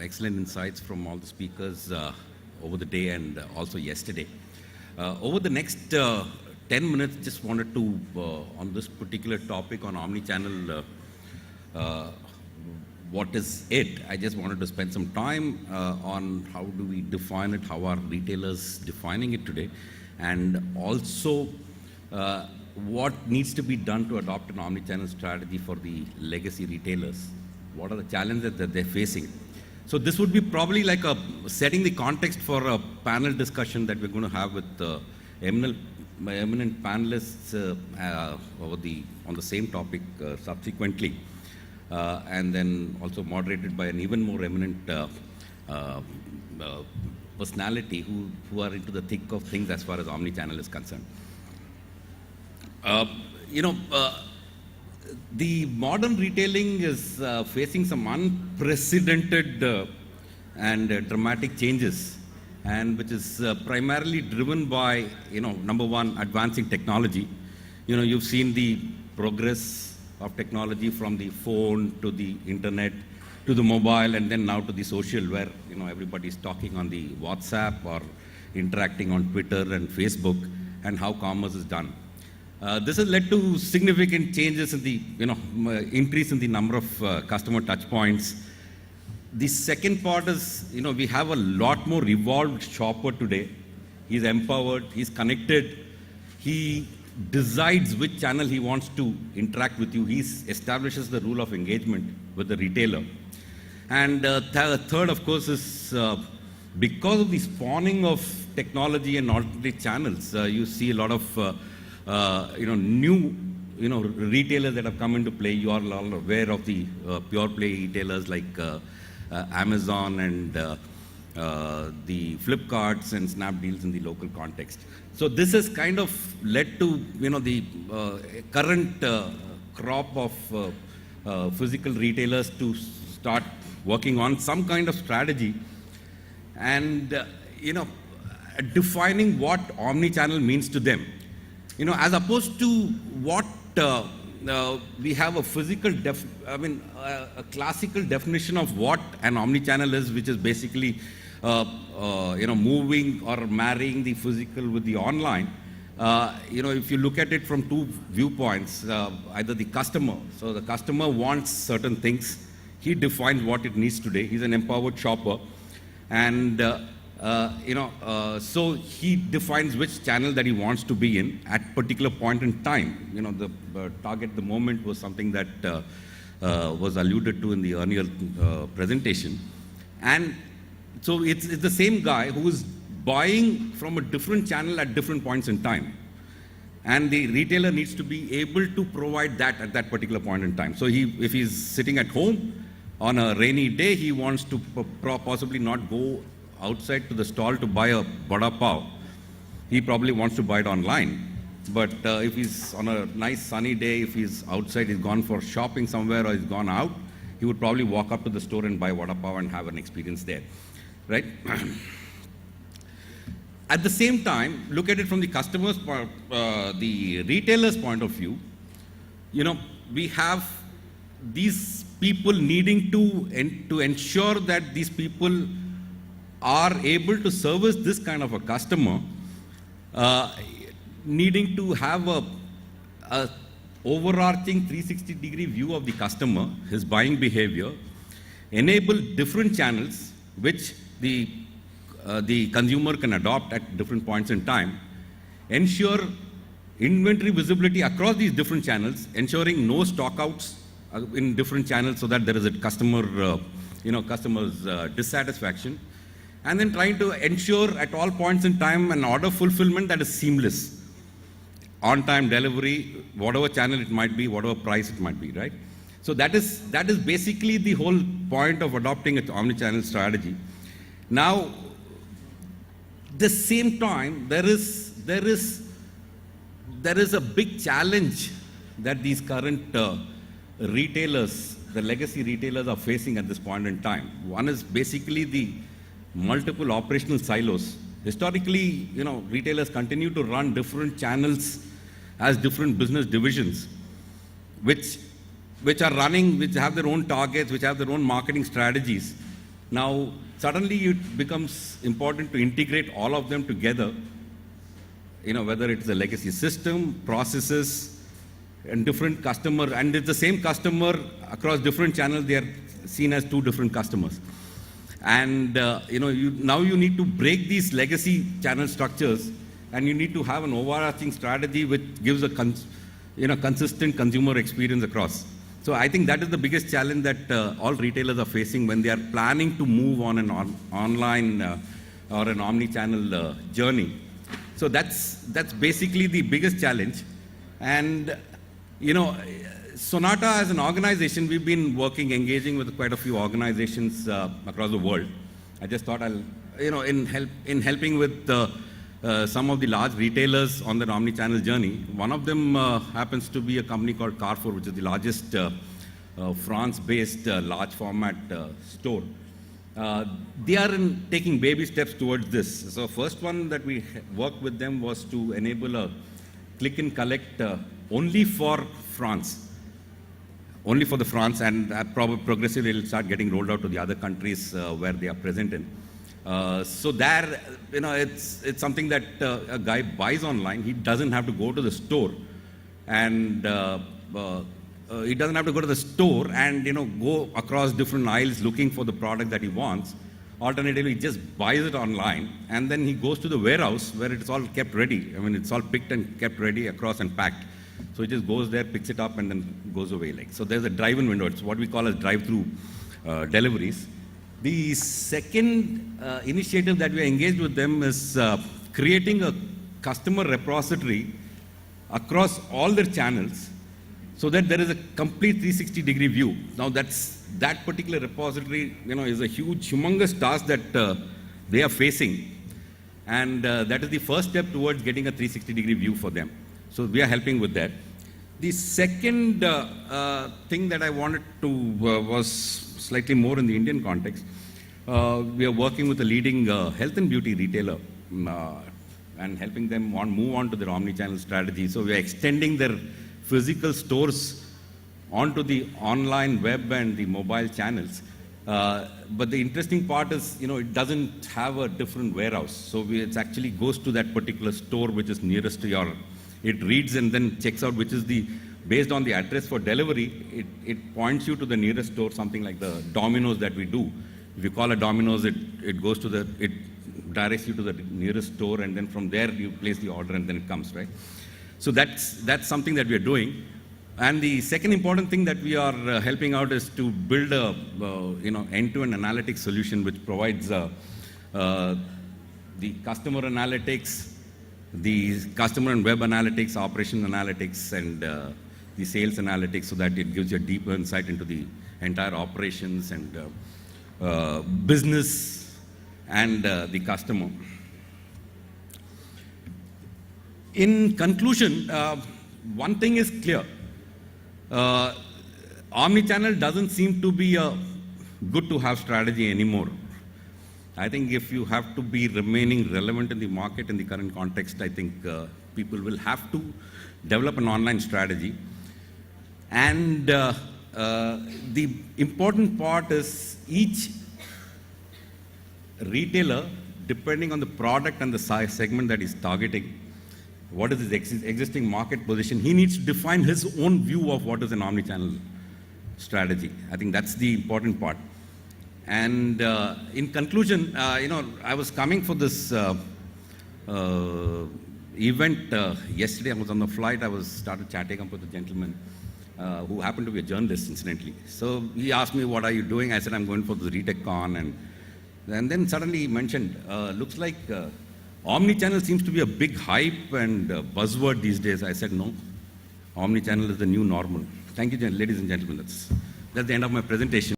excellent insights from all the speakers over the day and also yesterday. Over the next 10 minutes, just wanted to, on this particular topic on Omni-Channel, what is it? I just wanted to spend some time on how do we define it, how are retailers defining it today, and also what needs to be done to adopt an omni-channel strategy for the legacy retailers. What are the challenges that they're facing? So this would be probably like setting the context for a panel discussion that we're going to have with eminent panelists on the same topic subsequently, and then also moderated by an even more eminent personality who are into the thick of things as far as omni-channel is concerned. The modern retailing is facing some unprecedented and dramatic changes, and which is primarily driven by, number one, advancing technology. You've seen the progress of technology from the phone to the internet to the mobile, and then now to the social, where everybody's talking on the WhatsApp or interacting on Twitter and Facebook, and how commerce is done. This has led to significant changes in the increase in the number of customer touch points. The second part is we have a lot more evolved shopper today. He's empowered, he's connected, he decides which channel he wants to interact with you. He establishes the rule of engagement with the retailer. And third, of course, is because of the spawning of technology and alternate channels, you see a lot of new retailers that have come into play. You are all aware of the pure play retailers like Amazon and the Flipkarts and Snapdeals in the local context. So this has kind of led to the current crop of physical retailers to start working on some kind of strategy and defining what omni-channel means to them. As opposed to what we have a physical, a classical definition of what an omni-channel is, which is basically, moving or marrying the physical with the online. If you look at it from two viewpoints, either the customer, so the customer wants certain things, he defines what it needs today. He's an empowered shopper, and so he defines which channel that he wants to be in at particular point in time. The target, the moment was something that was alluded to in the earlier presentation. And so it's the same guy who is buying from a different channel at different points in time. And the retailer needs to be able to provide that at that particular point in time. So if he's sitting at home on a rainy day, he wants to possibly not go outside to the stall to buy a vada pav. He probably wants to buy it online. But if he's on a nice sunny day, if he's outside, he's gone for shopping somewhere or he's gone out, he would probably walk up to the store and buy vada pav and have an experience there, right? At the same time, look at it from the customer's point, the retailer's point of view. We have these people needing to ensure that these people are able to service this kind of a customer, needing to have a overarching 360-degree view of the customer, his buying behavior, enable different channels which the consumer can adopt at different points in time, ensure inventory visibility across these different channels, ensuring no stockouts in different channels so that there is a customer's dissatisfaction, and then trying to ensure at all points in time an order fulfillment that is seamless. On-time delivery, whatever channel it might be, whatever price it might be, right? So that is basically the whole point of adopting an omni-channel strategy. Now, the same time, there is a big challenge that these current retailers, the legacy retailers, are facing at this point in time. One is basically the multiple operational silos. Historically, retailers continue to run different channels as different business divisions, which are running, which have their own targets, which have their own marketing strategies. Now, suddenly it becomes important to integrate all of them together, whether it's a legacy system, processes, and different customer, and it's the same customer across different channels, they are seen as two different customers. And, now you need to break these legacy channel structures, and you need to have an overarching strategy which gives a consistent consumer experience across. So I think that is the biggest challenge that all retailers are facing when they are planning to move on an online or an omni-channel journey. So that's basically the biggest challenge. And Sonata as an organization, we've been engaging with quite a few organizations across the world. I just thought I'll, in helping with some of the large retailers on their omni-channel journey. One of them happens to be a company called Carrefour, which is the largest France-based large format store. They are taking baby steps towards this. So first one that we worked with them was to enable a click and collect only for France. Only for the France, and probably progressively it will start getting rolled out to the other countries where they are present in. So there, it's something that a guy buys online. He doesn't have to go to the store, and he doesn't have to go to the store and go across different aisles looking for the product that he wants. Alternatively, he just buys it online, and then he goes to the warehouse where it's all kept ready. I mean, it's all picked and kept ready across and packed. So he just goes there, picks it up, and then goes away. So there's a drive-in window. It's what we call as drive-through deliveries. The second initiative that we are engaged with them is creating a customer repository across all their channels so that there is a complete 360-degree view. Now that particular repository, is a humongous task that they are facing, and that is the first step towards getting a 360-degree view for them. So we are helping with that. The second thing that I wanted to was slightly more in the Indian context. We are working with a leading health and beauty retailer and helping them move on to their omni-channel strategy. So we are extending their physical stores onto the online web and the mobile channels. But the interesting part is, it doesn't have a different warehouse. So it actually goes to that particular store which is nearest to your. It reads and then checks out which is based on the address for delivery, it points you to the nearest store, something like the Domino's that we do. If you call a Domino's, it directs you to the nearest store, and then from there you place the order and then it comes, right? So that's something that we are doing. And the second important thing that we are helping out is to build a end-to-end analytics solution which provides the customer analytics, the customer and web analytics, operation analytics, and the sales analytics, so that it gives you a deeper insight into the entire operations and business and the customer. In conclusion, one thing is clear. Omni-channel doesn't seem to be a good to have strategy anymore. I think if you have to be remaining relevant in the market in the current context, I think people will have to develop an online strategy. And the important part is each retailer, depending on the product and the size segment that he's targeting, what is his existing market position, he needs to define his own view of what is an omni-channel strategy. I think that's the important part. And in conclusion, I was coming for this event yesterday. I was on the flight. Started chatting up with a gentleman who happened to be a journalist, incidentally. So he asked me, "What are you doing?" I said, "I'm going for the ReTechCon." And then suddenly he mentioned, "Looks like Omni-channel seems to be a big hype and buzzword these days." I said, "No, Omni-channel is the new normal." Thank you, ladies and gentlemen. That's the end of my presentation.